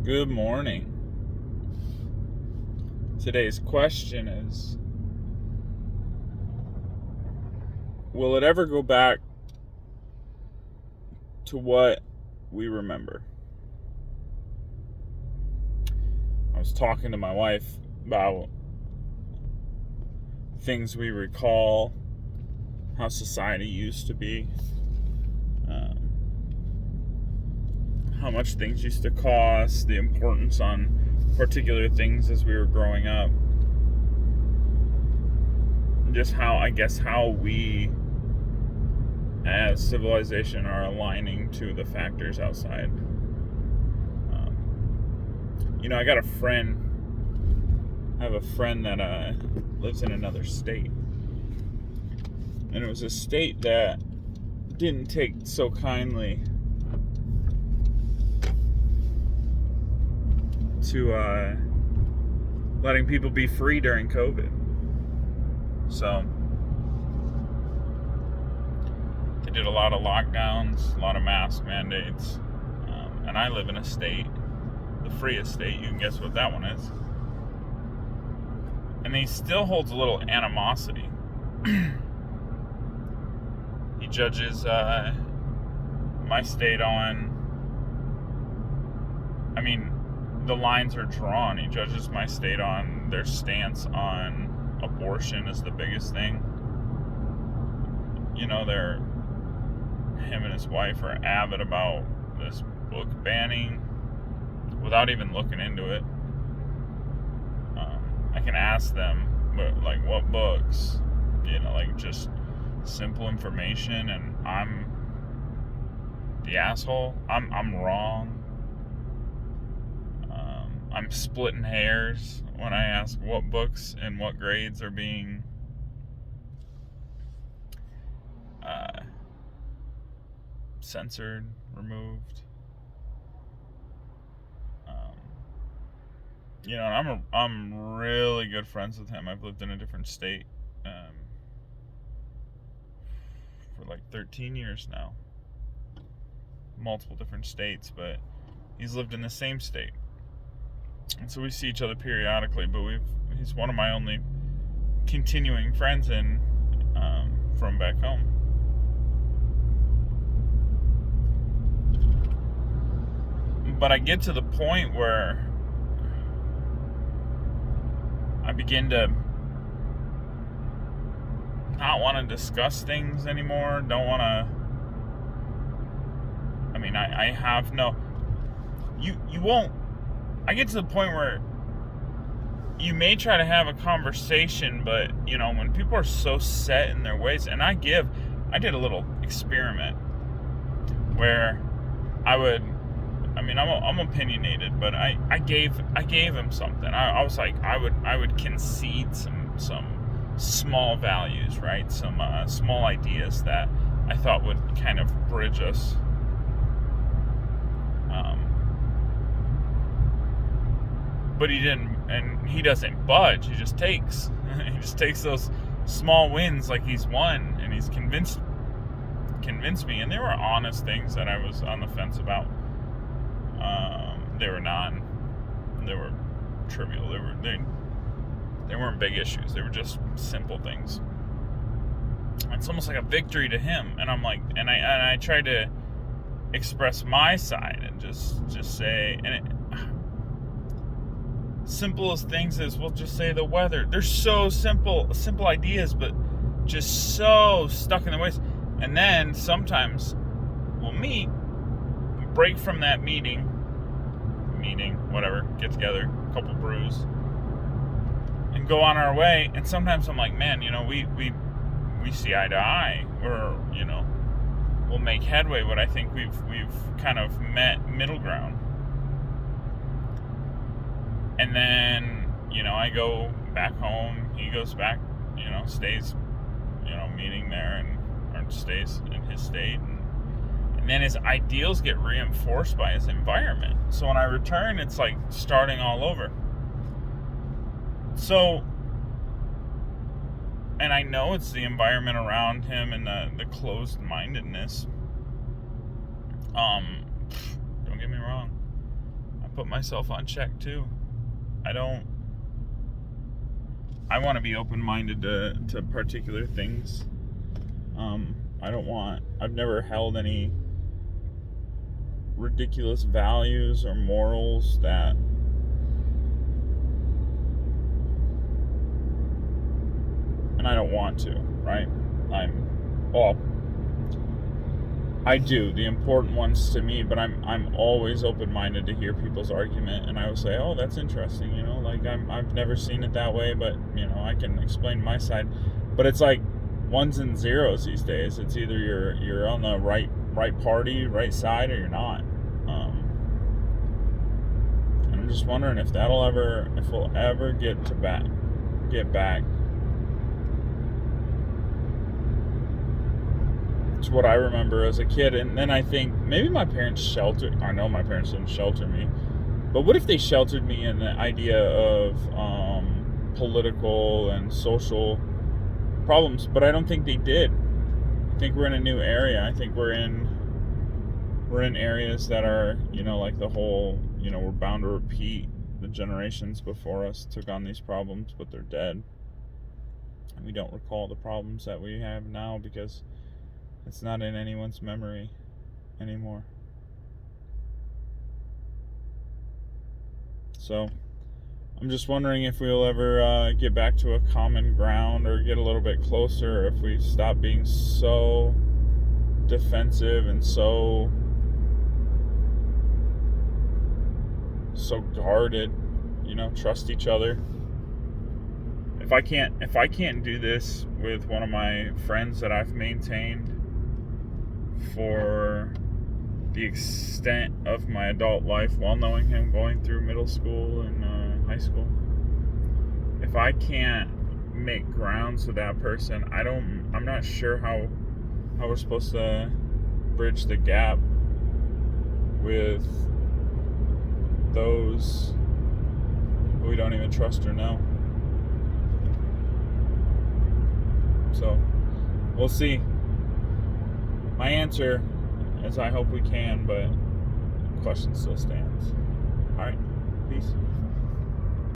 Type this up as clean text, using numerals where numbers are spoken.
Good morning. Today's question is, will it ever go back to what we remember? I was talking to my wife about things we recall, how society used to be, how much things used to cost, the importance on particular things as we were growing up. Just how we as civilization are aligning to the factors outside. I got a friend. I have a friend that lives in another state. And it was a state that didn't take so kindly to letting people be free during COVID. So they did a lot of lockdowns, a lot of mask mandates. And I live in a state, the freest state. You can guess what that one is. And he still holds a little animosity. He judges my state on, the lines are drawn. He judges my state on their stance on abortion is the biggest thing. Him and his wife are avid about this book banning without even looking into it. I can ask them, but what books? Just simple information, and I'm the asshole. I'm wrong. I'm splitting hairs when I ask what books and what grades are being censored, removed. I'm really good friends with him. I've lived in a different state for 13 years now. Multiple different states, but he's lived in the same state. And so we see each other periodically, but he's one of my only continuing friends from back home. But I get to the point where I begin to not want to discuss things anymore. Don't want to. I have no. You won't. I get to the point where you may try to have a conversation, but when people are so set in their ways, and I did a little experiment where I'm opinionated, but I gave him something. I was like, I would concede some small values, right? Some small ideas that I thought would kind of bridge us. But he didn't, and he doesn't budge. He just takes those small wins like he's won, and he's convinced me. And they were honest things that I was on the fence about. They were trivial. They weren't big issues. They were just simple things. It's almost like a victory to him. And I'm like, and I try to express my side and just say, simplest things as we'll just say the weather. They're so simple ideas, but just so stuck in the ways. And then sometimes we'll meet, break from that meeting, whatever, get together, a couple brews, and go on our way. And sometimes I'm like, man, we see eye to eye, or we'll make headway. But I think we've kind of met middle ground. And then, I go back home, he goes back, stays, meeting there or stays in his state. And then his ideals get reinforced by his environment. So when I return, it's like starting all over. So, and I know it's the environment around him and the closed-mindedness. Don't get me wrong. I put myself on check too. I want to be open-minded to particular things. I've never held any ridiculous values or morals that and I don't want to, right? I do the important ones to me, but I'm always open-minded to hear people's argument, and I will say, oh, that's interesting, like I've never seen it that way, but I can explain my side. But it's like ones and zeros these days. It's either you're on the right party, right side, or you're not. And I'm just wondering if we'll ever get back to what I remember as a kid. And then I think maybe my parents I know my parents didn't shelter me, but what if they sheltered me in the idea of political and social problems? But I don't think they did. I think we're in a new area. I think we're in areas that are, like the whole, we're bound to repeat. The generations before us took on these problems, but they're dead. And we don't recall the problems that we have now because it's not in anyone's memory anymore. So I'm just wondering if we'll ever get back to a common ground or get a little bit closer, if we stop being so defensive and so guarded, trust each other. If I can't do this with one of my friends that I've maintained for the extent of my adult life, while knowing him going through middle school and high school, if I can't make grounds with that person, I'm not sure how we're supposed to bridge the gap with those who we don't even trust or know. So we'll see. My answer is I hope we can, but the question still stands. All right, peace.